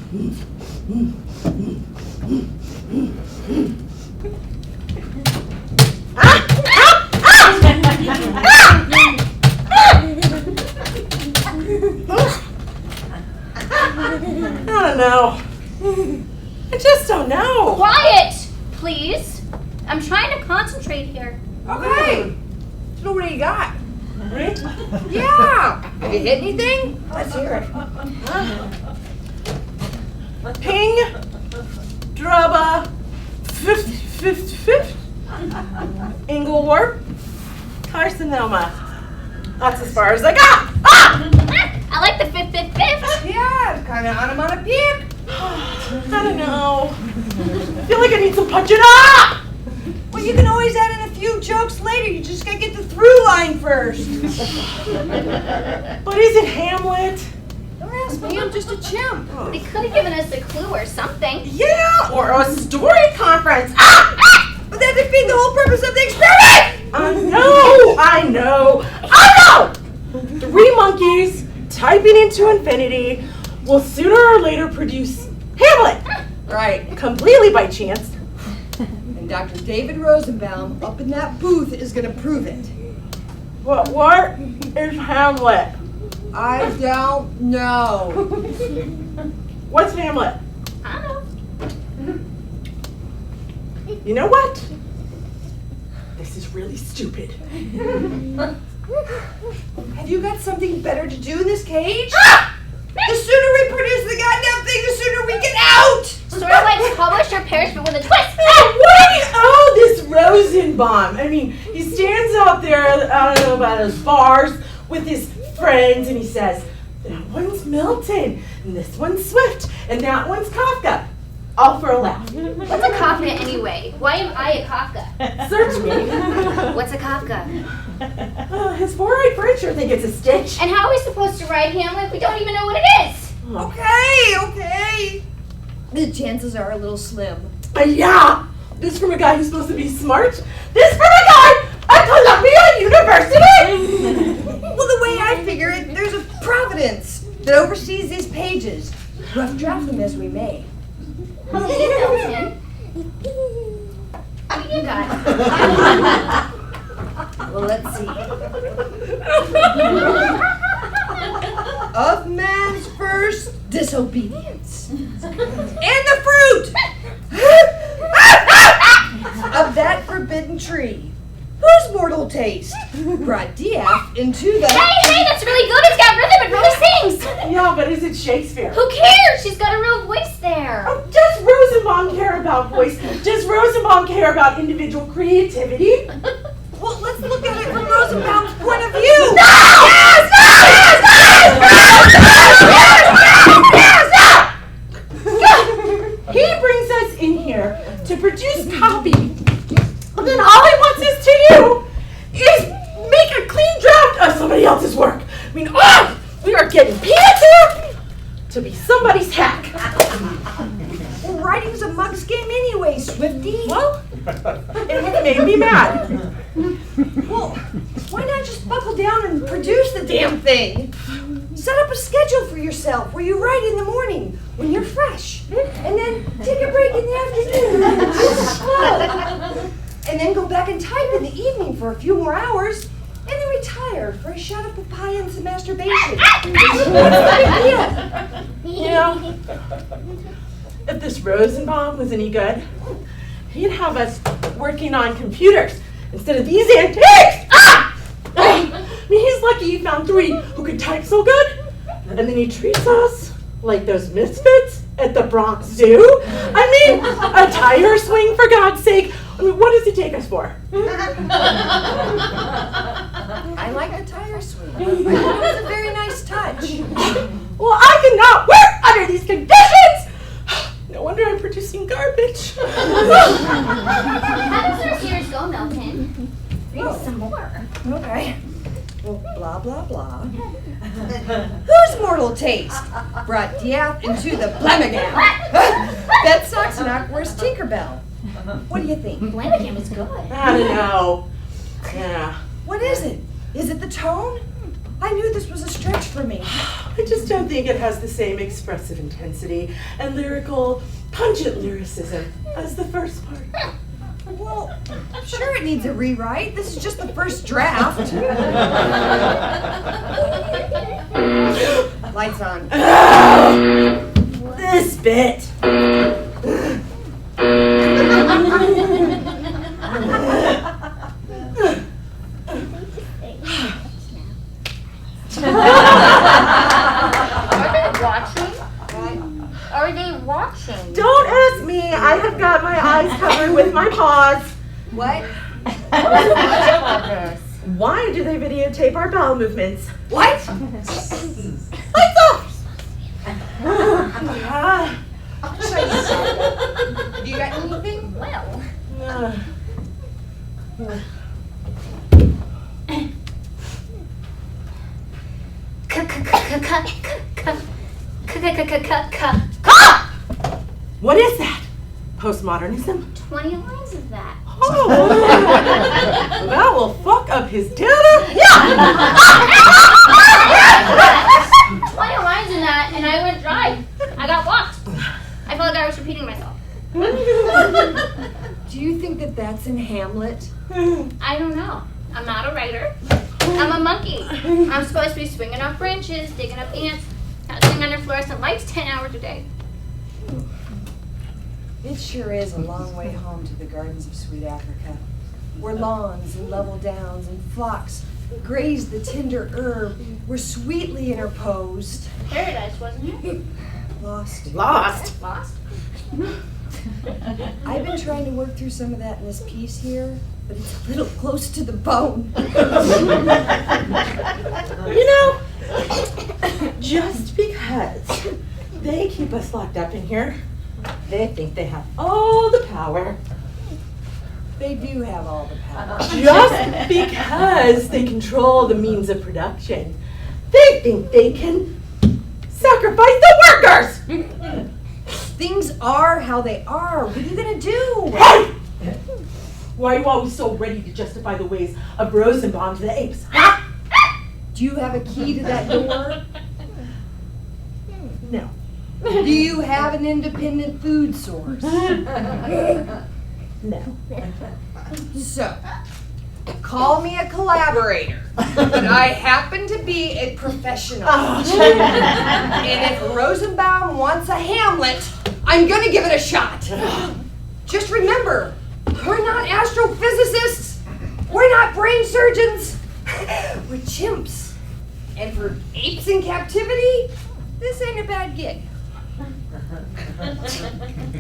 I don't know. I just don't know. Quiet, please. I'm trying to concentrate here. Okay. So what do you got? Right? Yeah. Have you hit anything? Let's hear it. Ping, Drubba, fifth, Inglewarp, carcinoma. That's as far as I got. Ah! I like the fifth. Yeah, kind of onomatopoeic. I don't know. I feel like I need some punching up. Well, you can always add in a few jokes later. You just gotta get the through line first. But is it Hamlet? Don't ask me, I'm just a chimp. They could have given us a clue or something. Yeah, or a story conference. Ah! But that defeats the whole purpose of the experiment! I know. 3 monkeys typing into infinity will sooner or later produce Hamlet. Right. Completely by chance. And Dr. David Rosenbaum up in that booth is gonna prove it. What is Hamlet? I don't know. What's Hamlet? I don't know. You know what? This is really stupid. Have you got something better to do in this cage? The sooner we produce the goddamn thing, the sooner we get out! Sort of like publish or perish, but with a twist. This Rosenbaum. I mean, he stands out there, I don't know about those bars, with his friends, and he says, that one's Milton, and this one's Swift, and that one's Kafka. All for a laugh. What's a Kafka anyway? Why am I a Kafka? Search me. What's a Kafka? His four-eyed friend sure think it's a stitch. And how are we supposed to write Hamlet if we don't even know what it is? Okay. The chances are a little slim. Yeah. This from a guy who's supposed to be smart. This from a guy at Columbia University. Well, the way I figure it, there's a providence that oversees these pages. Rough draft them as we may. Hey, Milton. What do you got? Well, let's see. Of man's first disobedience. And the fruit of that forbidden tree. Whose mortal taste brought Diaph into the... Hey, that's really good. It's got rhythm. It really sings. Yeah, but is it Shakespeare? Who cares? She's got a real voice there. Oh, does Rosenbaum care about voice? Does Rosenbaum care about individual creativity? Well, let's look at it from Rosenbaum's point of view. No! He brings us in here to produce copy. And then all he wants us to do is make a clean draft of somebody else's work. I mean, we are getting peanuts here to be somebody's hack. Well, writing's a mug's game anyway, Swifty. Well, it made me mad. Well, why not just buckle down and produce the damn thing? Set up a schedule for yourself where you write in the morning when you're fresh, and then take a break in the afternoon when it's slow, and then go back and type in the evening for a few more hours, and then retire for a shot of papaya and some masturbation. What's the idea? You know, if this Rosenbaum was any good, he'd have us working on computers instead of these antiques. I mean, he's lucky he found 3 who could type so good, and then he treats us like those misfits at the Bronx Zoo. I mean, a tire swing, for God's sake. I mean, what does he take us for? I like the tire swing. It was a very nice touch. Well, I cannot work under these conditions! No wonder I'm producing garbage. How does our series go, Milton? Read us some more. Okay. Well, blah, blah, blah. Whose mortal taste brought Diaph into the Blamagam? Bed socks and Awkward's Tinkerbell. What do you think? Blamagam was good. I don't know. Yeah. What is it? Is it the tone? I knew this was a stretch for me. I just don't think it has the same expressive intensity and lyrical, pungent lyricism as the first part. Well, sure it needs a rewrite. This is just the first draft. Lights on. This bit. Are they watching? Don't ask me. I have got my eyes covered with my paws. What? Why do they videotape our bowel movements? What? Lights off! Do you got anything? Well. What is that? Postmodernism? 20 lines of that. Oh, that will fuck up his dinner. 20 lines in that, and I went dry. I got lost. I felt like I was repeating myself. Do you think that that's in Hamlet? I don't know. I'm not a writer. I'm a monkey. I'm supposed to be swinging off branches, digging up ants, sitting under fluorescent lights 10 hours a day. It sure is a long way home to the gardens of sweet Africa, where lawns and level downs and flocks graze the tender herb, were sweetly interposed. Paradise, wasn't it? Lost. Lost. Lost? I've been trying to work through some of that in this piece here, but it's a little close to the bone. You know, just because they keep us locked up in here, they think they have all the power. They do have all the power. Just because they control the means of production, they think they can sacrifice the workers! Things are how they are. What are you gonna do? Hey! Why are you always so ready to justify the ways of Rosenbaum to the apes? Huh? Do you have a key to that door? No. Do you have an independent food source? No. So, call me a collaborator, but I happen to be a professional. And if Rosenbaum wants a Hamlet, I'm gonna give it a shot. Just remember, we're not astrophysicists. We're not brain surgeons. We're chimps. And for apes in captivity, this ain't a bad gig.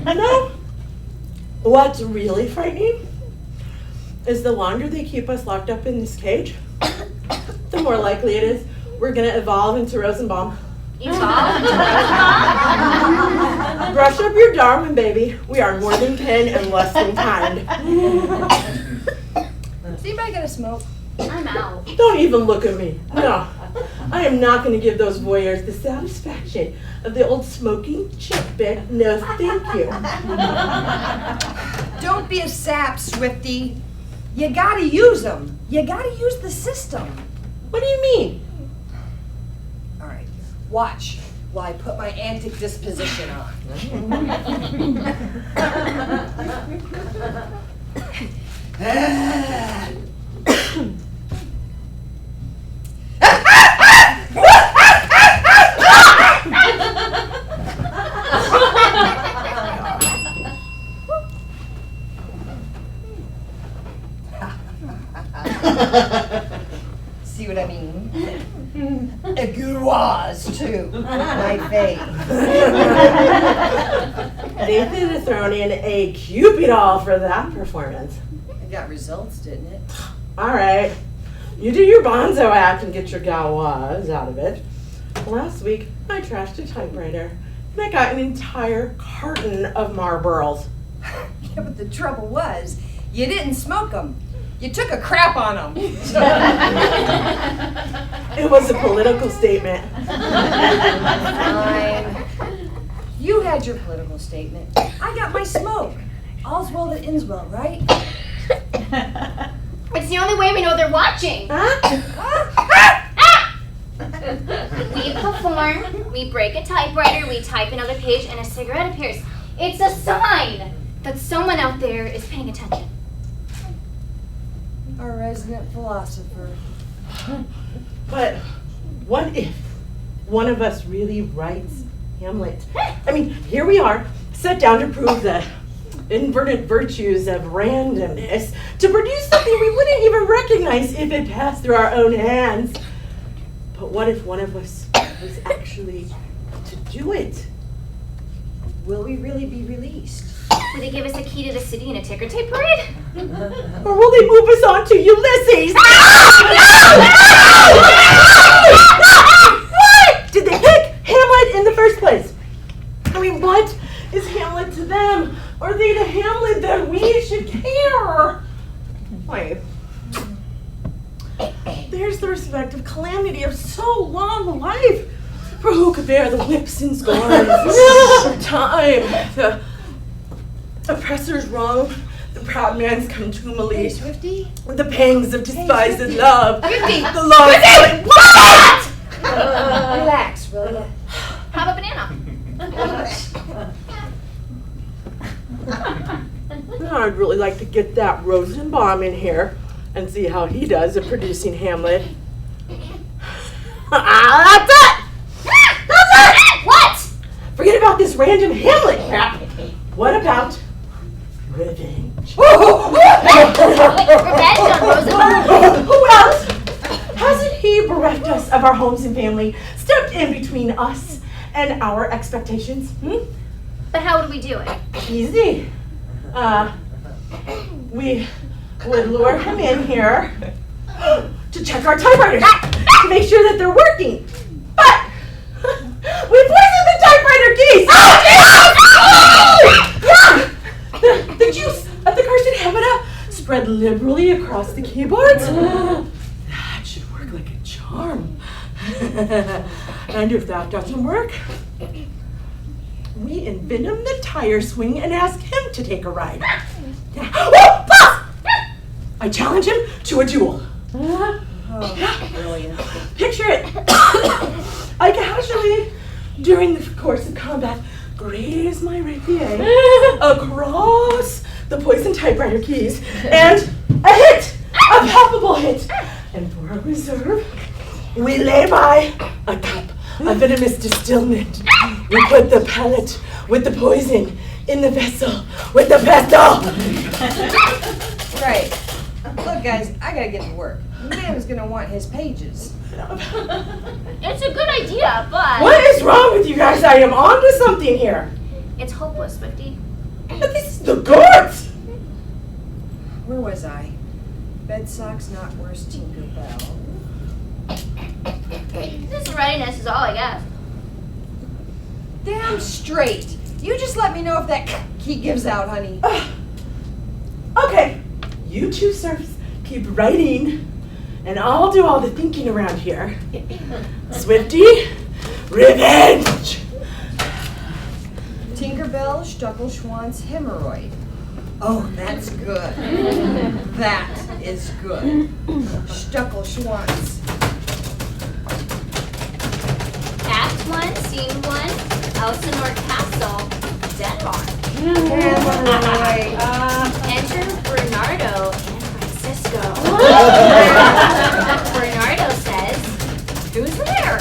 I know. What's really frightening is the longer they keep us locked up in this cage, the more likely it is we're going to evolve into Rosenbaum. Evolve? Brush up your Darwin, baby. We are more than kin and less than kind. Does anybody got a smoke? I'm out. Don't even look at me. No. I am not going to give those voyeurs the satisfaction of the old smoking chip bit. No, thank you. Don't be a sap, Swifty. You gotta use them. You gotta use the system. What do you mean? All right, watch while I put my antic disposition on. See what I mean? A good was too. My face. They could have thrown in a Cupid doll for that performance. It got results, didn't it? All right. You do your bonzo act and get your gauze out of it. Last week, I trashed a typewriter, and I got an entire carton of Marlboros. Yeah, but the trouble was, you didn't smoke them. You took a crap on them. It was a political statement. Fine. You had your political statement. I got my smoke. All's well that ends well, right? It's the only way we know they're watching. Huh? alarm, we break a typewriter, we type another page, and a cigarette appears. It's a sign that someone out there is paying attention. Our resident philosopher. But what if one of us really writes Hamlet? I mean, here we are, set down to prove the inverted virtues of randomness, to produce something we wouldn't even recognize if it passed through our own hands. But what if one of us was actually to do it? Will we really be released? Will they give us a key to the city and a ticker tape parade? Or will they move us on to Ulysses? Why did they pick Hamlet in the first place? I mean, what is Hamlet to them? Are they the Hamlet that we should care? Wait. There's the respective calamity of so long a life. For who could bear the whips and scorns of time, the oppressor's wrong, the proud man's contumely, Hey, Swifty? the pangs of despised love, Swifty! the lost. What? Relax, will ya? Have a banana. I'd really like to get that Rosenbaum in here and see how he does at producing Hamlet. That's it! That's it! What? Forget about this random Hamlet crap. What about revenge? Revenge on Rosenbaum? Who else? Hasn't he bereft us of our homes and family, stepped in between us and our expectations? But how would we do it? Easy. We would lure him in here to check our typewriters to make sure that they're working. But we poisoned the typewriter keys. Yeah. The juice of the cursed Hamada spread liberally across the keyboards. That should work like a charm. And if that doesn't work, we envenom the tire swing and ask him to take a ride. Oh, boss! I challenge him to a duel. Oh, brilliant. Picture it. I casually, during the course of combat, graze my rapier across the poisoned typewriter keys, and a hit! A palpable hit! And for a reserve, we lay by a cup of venomous distillment. We put the pellet with the poison in the vessel with the pestle. Right. Look, guys, I gotta get to work. The man is gonna want his pages. It's a good idea, but What is wrong with you guys? I am onto something here. it's hopeless, Swifty. But this is the goods. Where was I? Bed socks not worse, Tinkerbell. This readiness is all I guess. Damn straight. You just let me know if that key gives out, honey. Okay, you two serfs keep writing, and I'll do all the thinking around here. Swifty, revenge! Tinkerbell Stuckelschwanz hemorrhoid. Oh, that's good. That is good. Stuckelschwanz. Act 1, Scene 1, Elsinore Castle, Denmark. Hemorrhoid. Enter Bernardo and Francisco. Bernardo says, "Who's there?"